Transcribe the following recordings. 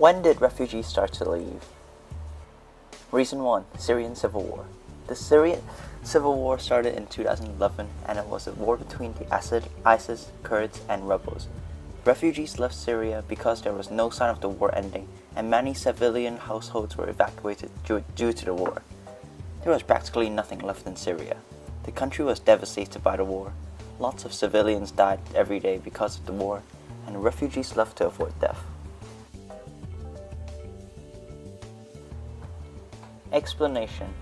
When did refugees start to leave? Reason 1. Syrian Civil War. The Syrian Civil War started in 2011 and it was a war between the ISIS, Kurds, and rebels. Refugees left Syria because there was no sign of the war ending and many civilian households were evacuated due to the war. There was practically nothing left in Syria. The country was devastated by the war. Lots of civilians died every day because of the war, and refugees left to avoid death. Explanation.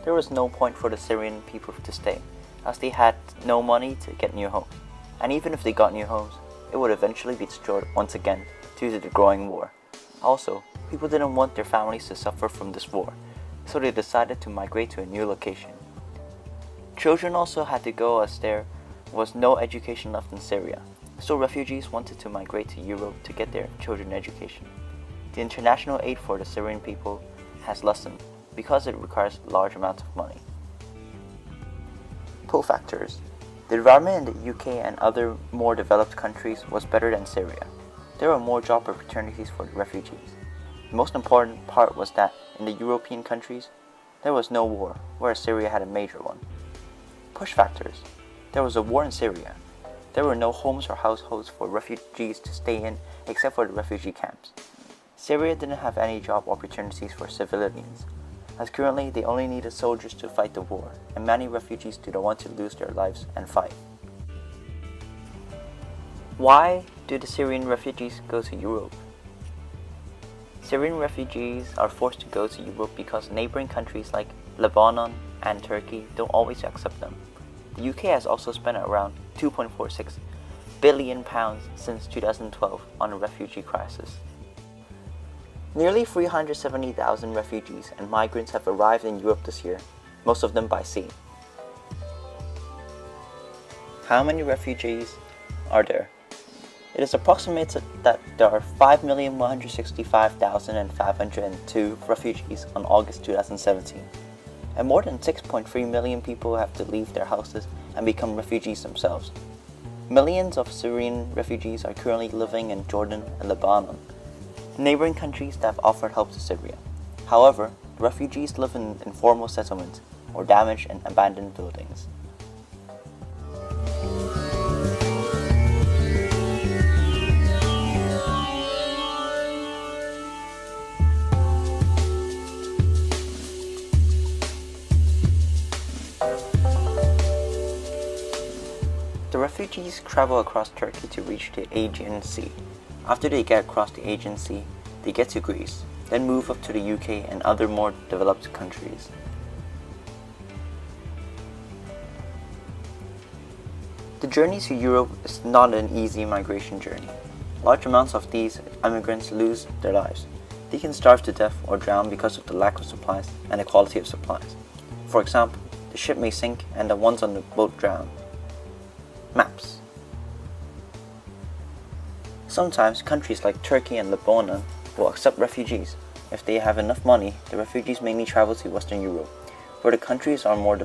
There was no point for the Syrian people to stay, as they had no money to get new homes, and even if they got new homes, it would eventually be destroyed once again due to the growing war. Also, people didn't want their families to suffer from this war, so they decided to migrate to a new location. Children also had to go as there was no education left in Syria, so refugees wanted to migrate to Europe to get their children education. The international aid for the Syrian people has lessened because it requires large amounts of money. Pull factors. The environment in the UK and other more developed countries was better than Syria. There were more job opportunities for the refugees. The most important part was that in the European countries, there was no war, whereas Syria had a major one. Push factors. There was a war in Syria. There were no homes or households for refugees to stay in except for the refugee camps. Syria didn't have any job opportunities for civilians, as currently they only needed soldiers to fight the war, and many refugees didn't want to lose their lives and fight. Why do the Syrian refugees go to Europe? Syrian refugees are forced to go to Europe because neighboring countries like Lebanon and Turkey don't always accept them. The UK has also spent around £2.46 billion since 2012 on a refugee crisis. Nearly 370,000 refugees and migrants have arrived in Europe this year, most of them by sea. How many refugees are there? It is approximated that there are 5,165,502 refugees on August 2017, and more than 6.3 million people have to leave their houses and become refugees themselves. Millions of Syrian refugees are currently living in Jordan and Lebanon, neighboring countries that have offered help to Syria. However, the refugees live in informal settlements or damaged and abandoned buildings. The refugees travel across Turkey to reach the Aegean Sea. After they get across the Aegean Sea, they get to Greece, then move up to the UK and other more developed countries. The journey to Europe is not an easy migration journey. Large amounts of these immigrants lose their lives. They can starve to death or drown because of the lack of supplies and the quality of supplies. For example, the ship may sink and the ones on the boat drown. Maps. Sometimes countries like Turkey and Lebanon will accept refugees. If they have enough money, the refugees mainly travel to Western Europe, where the countries are more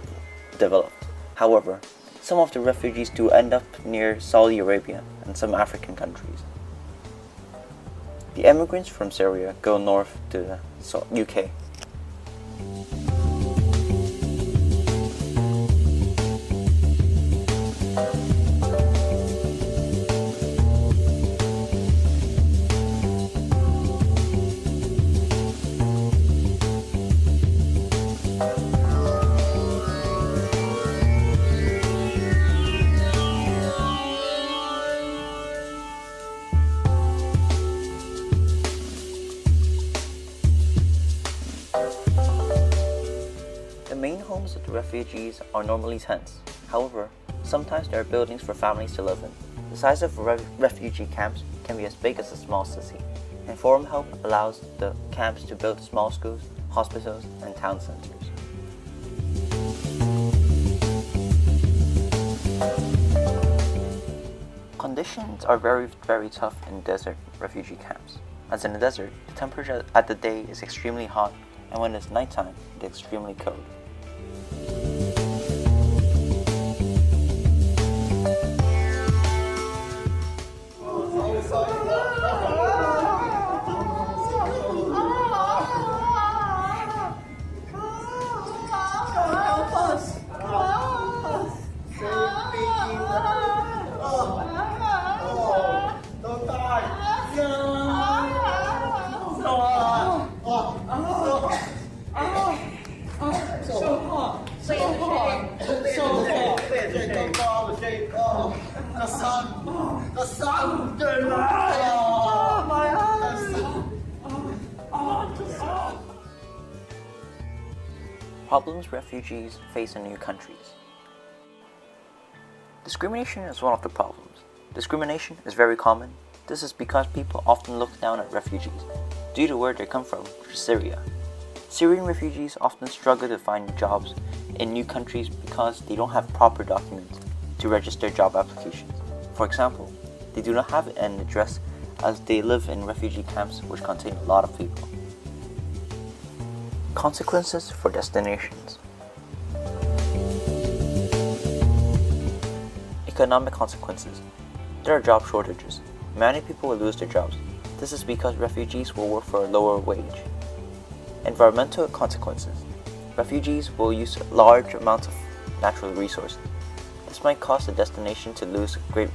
developed. However, some of the refugees do end up near Saudi Arabia and some African countries. The immigrants from Syria go north to the UK. The main homes of the refugees are normally tents. However, sometimes there are buildings for families to live in. The size of refugee camps can be as big as a small city, and foreign help allows the camps to build small schools, hospitals, and town centers. Conditions are very tough in desert refugee camps. As in the desert, the temperature at the day is extremely hot, and when it's nighttime, it's extremely cold. The sun! The sun! Oh, my eyes! I want the sun! Problems refugees face in new countries. Discrimination is one of the problems. Discrimination is very common. This is because people often look down at refugees due to where they come from, which is Syria. Syrian refugees often struggle to find jobs in new countries because they don't have proper documents to register job applications. For example, they do not have an address as they live in refugee camps which contain a lot of people. Consequences for destinations. Economic consequences. There are job shortages. Many people will lose their jobs. This is because refugees will work for a lower wage. Environmental consequences. Refugees will use large amounts of natural resources. This might cause the destination to lose a great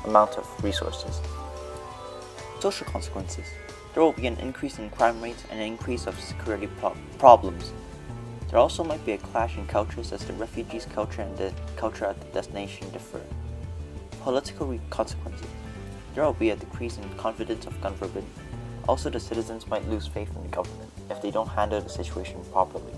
amount of resources. Social consequences. There will be an increase in crime rates and an increase of security problems. There also might be a clash in cultures as the refugees' culture and the culture at the destination differ. Political consequences. There will be a decrease in confidence of government. Also, the citizens might lose faith in the government if they don't handle the situation properly.